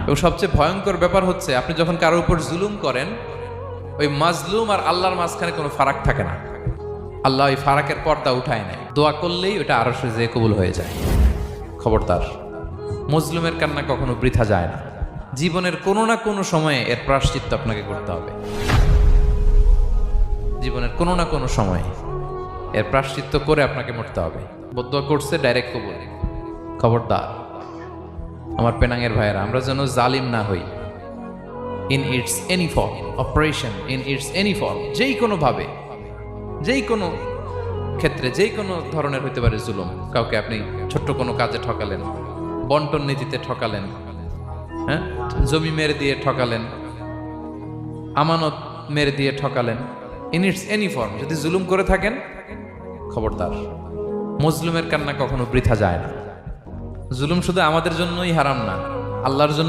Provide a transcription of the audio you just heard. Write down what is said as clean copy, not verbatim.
এবং সবচেয়ে ভয়ঙ্কর ব্যাপার হচ্ছে আপনি যখন কারোর উপর জুলুম করেন, ওই মাজলুম আর আল্লাহর মাঝখানে কোনো ফারাক থাকে না। আল্লাহ ওই ফারাকের পর্দা উঠায় নেয়, দোয়া করলেই ওটা আরো যে কবুল হয়ে যায়। খবরদার, মজলুমের কান্না কখনো বৃথা যায় না। জীবনের কোনো না কোনো সময়ে এর প্রায়শ্চিত্ত আপনাকে করতে হবে। জীবনের কোনো না কোনো সময়ে এর প্রায়শ্চিত্ত করে আপনাকে মরতে হবে। বদদোয়া করছে, ডাইরেক্ট কবুল। খবরদার আমার পেনাঙের ভাইয়েরা, আমরা যেন জালিম না হই। In it's any form, operation in it's any form, যেই কোনো ভাবে, যেই কোনো ক্ষেত্রে, যেই কোনো ধরনের হইতে পারে জুলুম। কাউকে আপনি ছোট্ট কোনো কাজে ঠকালেন, বন্টন নীতিতে ঠকালেন, হ্যাঁ, জমি মেরে দিয়ে ঠকালেন, আমানত মেরে দিয়ে ঠকালেন, ইন ইটস এনি ফর্ম যদি জুলুম করে থাকেন, খবরদার, মজলুমের কান্না কখনো বৃথা যায় না। জুলুম শুধু আমাদের জন্যই হারাম না, আল্লাহর জন্য